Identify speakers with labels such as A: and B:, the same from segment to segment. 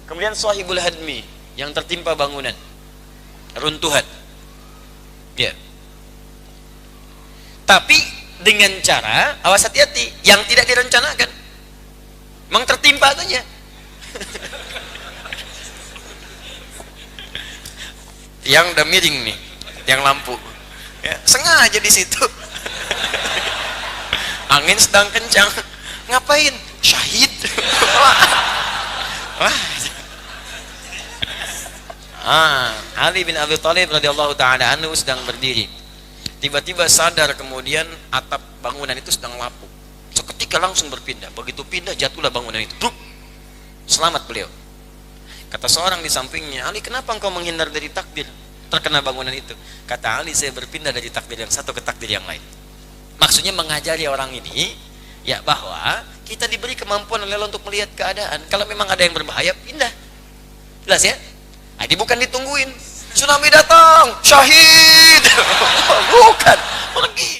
A: Kemudian sahibul hadmi, yang tertimpa bangunan, runtuhan. Ya. Tapi dengan cara, awas hati-hati, yang tidak direncanakan. Memang tertimpa saja. Yang udah miring nih, yang lampu. Ya, sengaja di situ. Angin sedang kencang. Ngapain? Syahid. Wah. Ali bin Abi Thalib radhiyallahu taala anhu sedang berdiri. Tiba-tiba sadar, kemudian atap bangunan itu sedang lapuk. Seketika langsung berpindah. Begitu pindah, jatuhlah bangunan itu. Bruk. Selamat beliau. Kata seorang di sampingnya, Ali, kenapa engkau menghindar dari takdir terkena bangunan itu? Kata Ali, saya berpindah dari takdir yang satu ke takdir yang lain. Maksudnya mengajari orang ini, ya, bahwa kita diberi kemampuan oleh Allah untuk melihat keadaan. Kalau memang ada yang berbahaya, pindah. Jelas ya? Nah, ini bukan ditungguin. Tsunami datang, syahid. Bukan, pergi.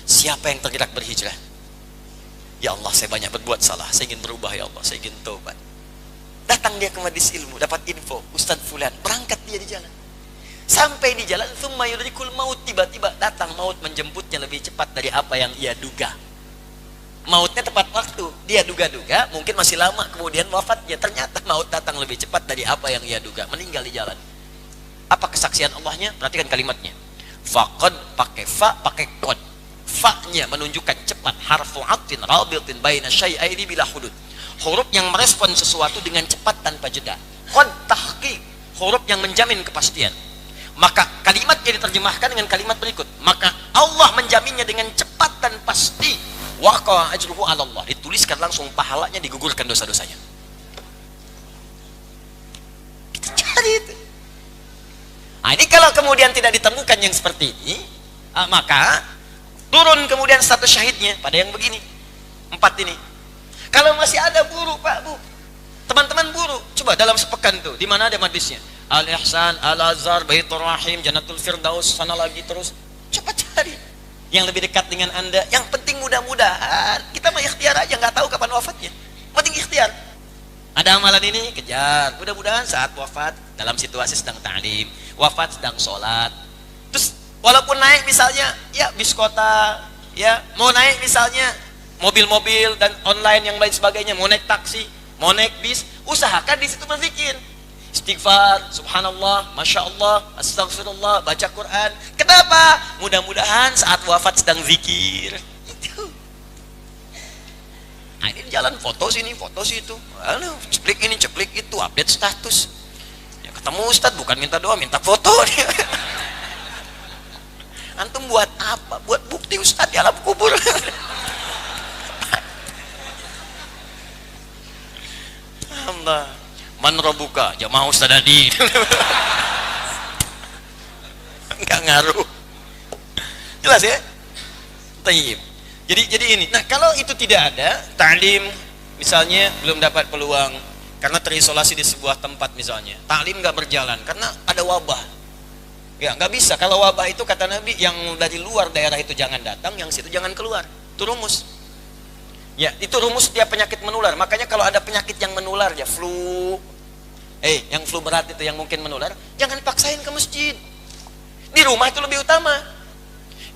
A: Siapa yang tergerak berhijrah? Ya Allah, saya banyak berbuat salah, saya ingin berubah ya Allah, saya ingin taubat. Datang dia ke majelis ilmu, dapat info, Ustadz Fulan, berangkat dia di jalan. Sampai di jalan, tsumma yudrikul maut, tiba-tiba datang maut menjemputnya lebih cepat dari apa yang ia duga. Mautnya tepat waktu, dia duga-duga, mungkin masih lama kemudian wafatnya. Ternyata maut datang lebih cepat dari apa yang ia duga, meninggal di jalan. Apa kesaksian Allahnya? Perhatikan kalimatnya. Faqad, pakai fa, pakai qad. Fa-nya menunjukkan cepat, harfu atin rabitin baina syai'aini bila hudud. Huruf yang merespon sesuatu dengan cepat tanpa jeda. Qad tahqiq, huruf yang menjamin kepastian. Maka kalimat yang diterjemahkan dengan kalimat berikut. Maka Allah menjaminnya dengan cepat dan pasti. Waqa ajruhu 'ala Allah, dituliskan langsung pahalanya, digugurkan dosa-dosanya. Kita cari itu. Nah, ini kalau kemudian tidak ditemukan yang seperti ini, maka turun kemudian status syahidnya pada yang begini. 4 ini. Kalau masih ada buru, Pak, Bu. Teman-teman buru. Coba dalam sepekan tuh, di mana ada majlisnya? Al-Ihsan, Al-Azhar, Baitur Rahim, Jannatul Firdaus, sana lagi terus. Coba cari yang lebih dekat dengan Anda. Yang penting mudah-mudahan kita mah ikhtiar aja, nggak tahu kapan wafatnya. Penting ikhtiar. Ada amalan ini, kejar. Mudah-mudahan saat wafat dalam situasi sedang ta'lim, wafat sedang sholat. Terus walaupun naik misalnya, ya bis kota, ya mau naik misalnya mobil-mobil dan online yang lain sebagainya, mau naik taksi, mau naik bis, usahakan di situ berzikir. Istighfar, subhanallah, masya Allah, astagfirullah, baca Quran. Kenapa? Mudah-mudahan saat wafat sedang zikir. Itu. Nah, ini jalan foto sini, foto situ. Ceplik ini, ceplik itu, update status. Ya, ketemu Ustadz bukan minta doa, minta foto. Antum buat apa? Buat bukti Ustadz di alam kubur. Allah. Man robuka, jamaah Ustaz Adi. Enggak ngaruh. Jelas ya? Tayyib. Jadi ini. Nah, kalau itu tidak ada, ta'lim misalnya belum dapat peluang karena terisolasi di sebuah tempat misalnya. Ta'lim enggak berjalan karena ada wabah. Ya, enggak bisa. Kalau wabah itu kata Nabi, yang dari luar daerah itu jangan datang, yang situ jangan keluar. Itu rumus. Ya, itu rumus setiap penyakit menular. Makanya kalau ada penyakit yang menular, ya flu, yang flu berat itu yang mungkin menular, jangan paksain ke masjid. Di rumah itu lebih utama.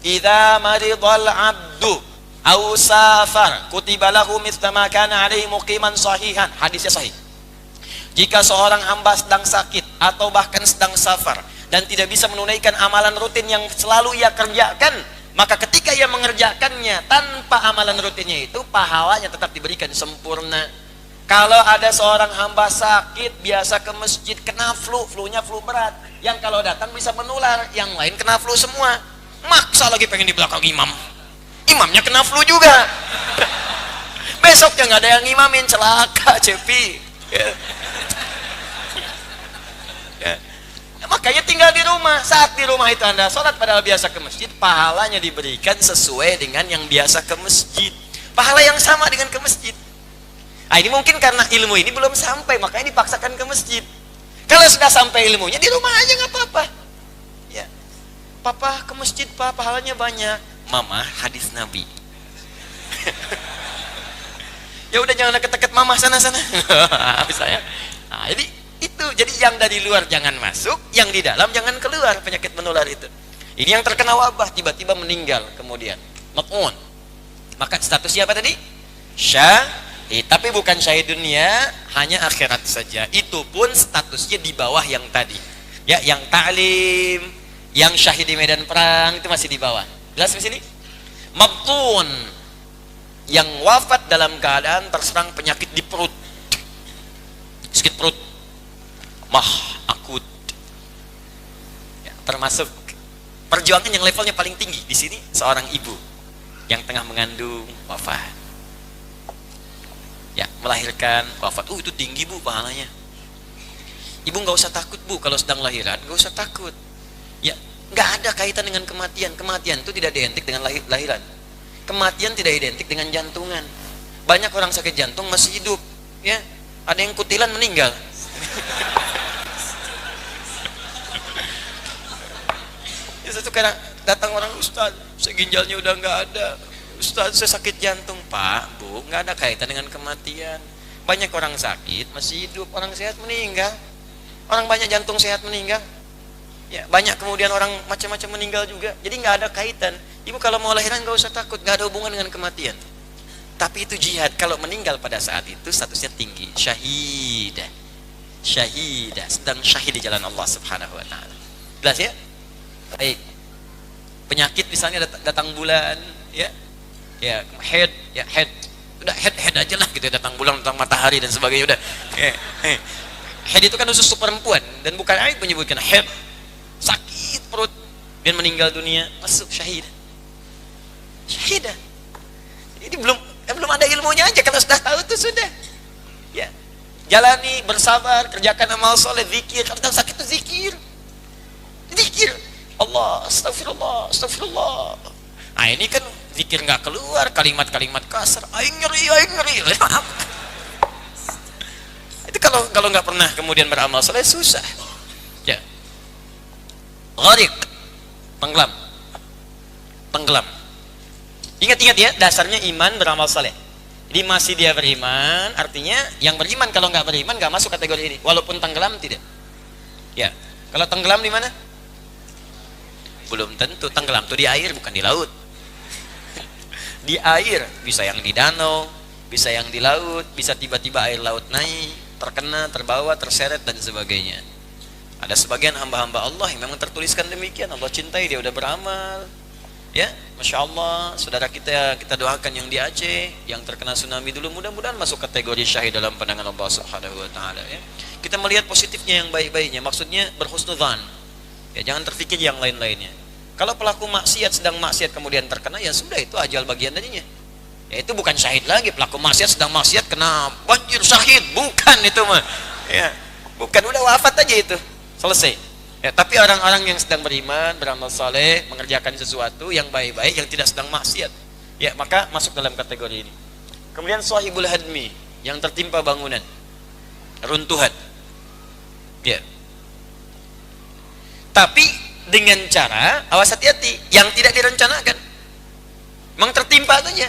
A: Idza maridal 'abdu aw safar kutiba lahu mithla ma kana 'alaihi muqiman sahihan. Hadisnya sahih. Jika seorang hamba sedang sakit atau bahkan sedang safar dan tidak bisa menunaikan amalan rutin yang selalu ia kerjakan, maka ketika ia mengerjakannya tanpa amalan rutinnya itu, pahalanya tetap diberikan sempurna. Kalau ada seorang hamba sakit, biasa ke masjid, kena flu-nya flu berat, yang kalau datang bisa menular, yang lain kena flu semua. Maksa lagi pengen di belakang imam, imamnya kena flu juga. Besoknya nggak ada yang imamin, celaka cepi. Ya. Makanya tinggal di rumah. Saat di rumah itu Anda sholat padahal biasa ke masjid, pahalanya diberikan sesuai dengan yang biasa ke masjid. Pahala yang sama dengan ke masjid. Nah, ini mungkin karena ilmu ini belum sampai, makanya dipaksakan ke masjid. Kalau sudah sampai ilmunya, di rumah aja nggak apa-apa. Ya. Papa ke masjid, Pak, pahalanya banyak. Mama, hadis Nabi. Ya udah jangan deket-deket mama sana-sana. Misalnya. Nah, jadi yang dari luar jangan masuk, yang di dalam jangan keluar penyakit menular itu. Ini yang terkena wabah tiba-tiba meninggal kemudian. Mat'un. Maka statusnya apa tadi? Syahid. Tapi bukan syahid dunia, hanya akhirat saja. Itu pun statusnya di bawah yang tadi. Ya, yang ta'lim, yang syahid di medan perang itu masih di bawah. Jelas di sini? Mabtun, yang wafat dalam keadaan terserang penyakit di perut, sakit perut, mah akut, ya, termasuk perjuangan yang levelnya paling tinggi di sini. Seorang ibu yang tengah mengandung wafat, ya, melahirkan wafat. Itu tinggi, Bu, pahalanya. Ibu nggak usah takut, Bu, kalau sedang lahiran nggak usah takut, ya, nggak ada kaitan dengan kematian. Kematian itu tidak identik dengan lahiran. Kematian tidak identik dengan jantungan. Banyak orang sakit jantung masih hidup, ya. Ada yang kutilan meninggal. Ya, satu kadang datang orang, Ustaz, ginjalnya udah nggak ada. Ustaz, saya sakit jantung. Pak, Bu, nggak ada kaitan dengan kematian. Banyak orang sakit masih hidup, orang sehat meninggal. Orang banyak jantung sehat meninggal. Ya, banyak kemudian orang macam-macam meninggal juga. Jadi nggak ada kaitan. Ibu kalau mau lahiran nggak usah takut, nggak ada hubungan dengan kematian. Tapi itu jihad. Kalau meninggal pada saat itu statusnya tinggi, syahidah, syahidah, sedang syahid di jalan Allah Subhanahu Wa Taala. Jelas ya? Baik. Penyakit misalnya datang bulan, ya, ya head, ya head, udah head aja lah gitu. Datang bulan, datang matahari dan sebagainya udah. Head itu kan khusus perempuan dan bukan aib menyebutkan head. Sakit perut dan meninggal dunia, masuk syahid. Syahidah. Ini belum ada ilmunya aja. Kalau sudah tahu itu sudah, ya, jalani, bersabar, kerjakan amal soleh, zikir. Kalau sedang sakit itu zikir, zikir Allah, astagfirullah, astagfirullah. Nah ini kan zikir nggak keluar, kalimat-kalimat kasar, aing ngeri. Itu kalau nggak pernah kemudian beramal soleh susah. Ya. Gharik, tenggelam. Ingat ya, dasarnya iman beramal saleh. Jadi masih dia beriman, artinya yang beriman. Kalau nggak beriman nggak masuk kategori ini. Walaupun tenggelam tidak. Ya, kalau tenggelam di mana? Belum tentu. Tenggelam tuh di air, bukan di laut. Di air, bisa yang di danau, bisa yang di laut, bisa tiba-tiba air laut naik, terkena, terbawa, terseret dan sebagainya. Ada sebagian hamba-hamba Allah yang memang tertuliskan demikian. Allah cintai, dia udah beramal. Ya, Masya Allah, saudara kita doakan yang di Aceh, yang terkena tsunami dulu, mudah-mudahan masuk kategori syahid dalam pandangan Allah Subhanahu Wa Taala. Ya. Kita melihat positifnya yang baik-baiknya, maksudnya berhusnudzan. Ya, jangan terfikir yang lain-lainnya. Kalau pelaku maksiat sedang maksiat kemudian terkena, ya sudah, itu ajal bagian darinya. Ya, itu bukan syahid lagi. Pelaku maksiat sedang maksiat kena banjir, syahid, bukan itu mah. Ya, bukan, udah wafat aja itu. Selesai. Ya, tapi orang-orang yang sedang beriman, beramal saleh, mengerjakan sesuatu yang baik-baik, yang tidak sedang maksiat, ya, maka masuk dalam kategori ini. Kemudian sahibul hadmi, yang tertimpa bangunan, runtuhan. Ya. Tapi dengan cara, awas hati-hati, yang tidak direncanakan. Memang tertimpa saja.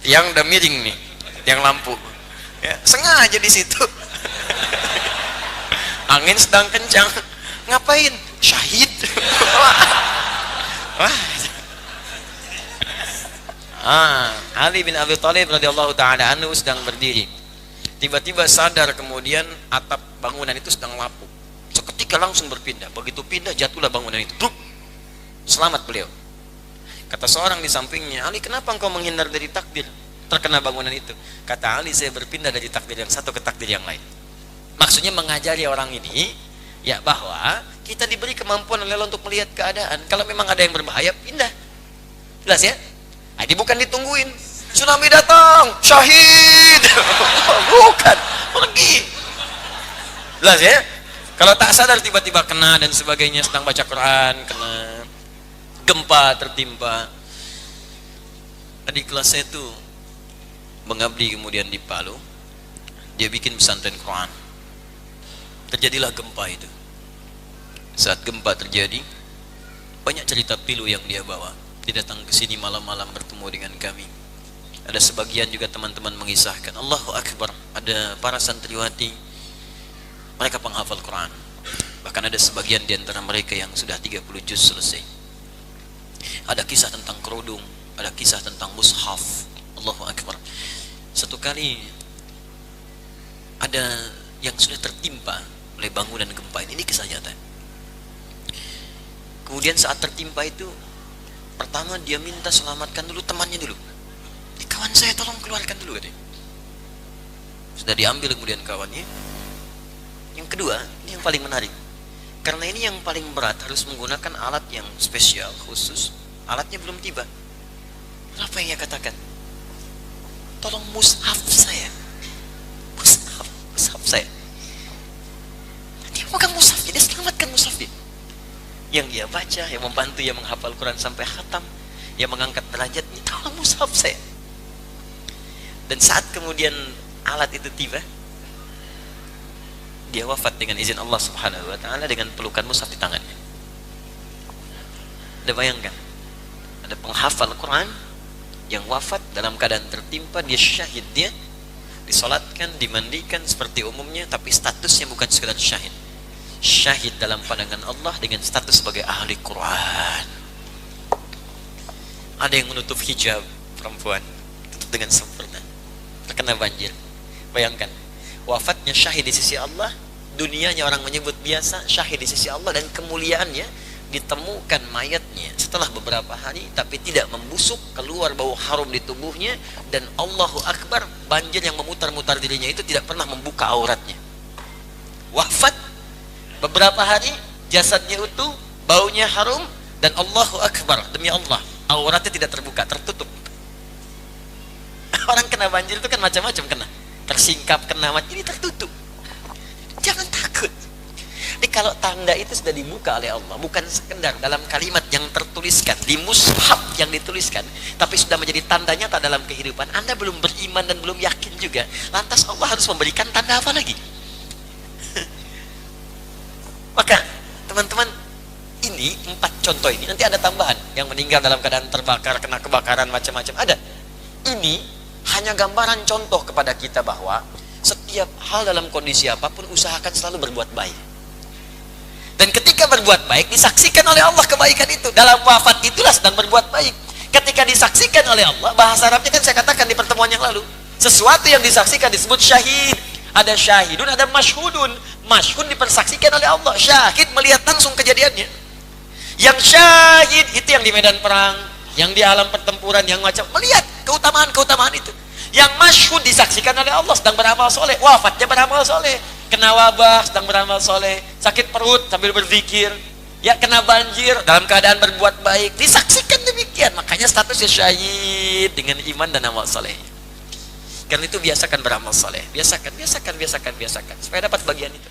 A: Yang udah miring nih, yang lampu. Ya, sengaja di situ. Angin sedang kencang. Ngapain? Syahid. Ali bin Abi Thalib radhiyallahu taala anhu sedang berdiri. Tiba-tiba sadar kemudian atap bangunan itu sedang lapuk. Seketika langsung berpindah. Begitu pindah jatuhlah bangunan itu. Bruk. Selamat beliau. Kata seorang di sampingnya, Ali, kenapa engkau menghindar dari takdir? Terkena bangunan itu. Kata Ali, saya berpindah dari takdir yang satu ke takdir yang lain. Maksudnya mengajari orang ini, ya, bahwa kita diberi kemampuan oleh Allah untuk melihat keadaan. Kalau memang ada yang berbahaya, pindah. Jelas ya? Jadi bukan ditungguin. Tsunami datang, syahid. Bukan, pergi. Jelas ya? Kalau tak sadar tiba-tiba kena dan sebagainya, sedang baca Quran, kena gempa tertimpa. Adik kelas saya itu mengabdi kemudian di Palu, dia bikin pesantren Quran. terjadilah gempa itu. Saat gempa terjadi, banyak cerita pilu yang dia bawa. Dia datang ke sini malam-malam bertemu dengan kami. Ada sebagian juga teman-teman mengisahkan, Allahu Akbar, ada para santriwati, mereka penghafal Quran. Bahkan ada sebagian di antara mereka yang sudah 30 juz selesai. Ada kisah tentang kerudung, ada kisah tentang mushaf. Allahu Akbar. Satu kali ada yang sudah tertimpa oleh bangunan gempa ini kisah nyata. Kemudian saat tertimpa itu, pertama dia minta selamatkan dulu temannya dulu. Kawan saya tolong keluarkan dulu katanya. Sudah diambil kemudian kawannya. Yang kedua, ini yang paling menarik. Karena ini yang paling berat, harus menggunakan alat yang spesial, khusus. Alatnya belum tiba. Apa yang dia katakan? Tolong mushaf saya. Mushaf saya. Dia pegang mushaf, dia selamatkan mushaf dia. Yang dia baca, yang membantu, yang menghafal Quran sampai khatam, yang mengangkat derajatnya, tolong mushaf saya. Dan saat kemudian alat itu tiba, dia wafat dengan izin Allah Subhanahu wa ta'ala dengan pelukan mushaf di tangannya. Anda bayangkan, ada penghafal Quran yang wafat dalam keadaan tertimpa, dia syahid, dia disolatkan, dimandikan seperti umumnya, tapi statusnya bukan sekedar syahid. Syahid dalam pandangan Allah dengan status sebagai ahli Quran. Ada yang menutup hijab perempuan, tutup dengan sempurna, terkena banjir. Bayangkan, wafatnya syahid di sisi Allah, dunianya orang menyebut biasa, syahid di sisi Allah, dan kemuliaannya ditemukan mayatnya setelah beberapa hari tapi tidak membusuk, keluar bau harum di tubuhnya, dan Allahu Akbar, banjir yang memutar-mutar dirinya itu tidak pernah membuka auratnya. Wafat beberapa hari, jasadnya utuh, baunya harum, dan Allahu Akbar, demi Allah, auratnya tidak terbuka, tertutup. Orang kena banjir itu kan macam-macam kena, tersingkap, kena macam ini, tertutup. Jangan takut. Jadi kalau tanda itu sudah dibuka oleh Allah, bukan sekedar dalam kalimat yang tertuliskan di mushaf yang dituliskan, tapi sudah menjadi tanda nyata dalam kehidupan, Anda belum beriman dan belum yakin juga, lantas Allah harus memberikan tanda apa lagi? Maka teman-teman, ini 4 contoh ini, nanti ada tambahan yang meninggal dalam keadaan terbakar, kena kebakaran, macam-macam ada. Ini hanya gambaran contoh kepada kita bahwa setiap hal dalam kondisi apapun usahakan selalu berbuat baik. Dan ketika berbuat baik disaksikan oleh Allah kebaikan itu. Dalam wafat itulah sedang berbuat baik. Ketika disaksikan oleh Allah, bahasa Arabnya kan saya katakan di pertemuan yang lalu, sesuatu yang disaksikan disebut syahid. Ada syahidun, ada masyhudun. Masyhud dipersaksikan oleh Allah, syahid melihat langsung kejadiannya. Yang syahid itu yang di medan perang, yang di alam pertempuran, yang macam melihat keutamaan-keutamaan itu. Yang masyhud disaksikan oleh Allah, sedang beramal soleh, wafatnya beramal soleh. Kena wabah, sedang beramal soleh. Sakit perut sambil berzikir, ya kena banjir dalam keadaan berbuat baik, disaksikan demikian. Makanya statusnya syahid dengan iman dan amal soleh. Karena itu biasakan beramal soleh, biasakan supaya dapat bagian itu.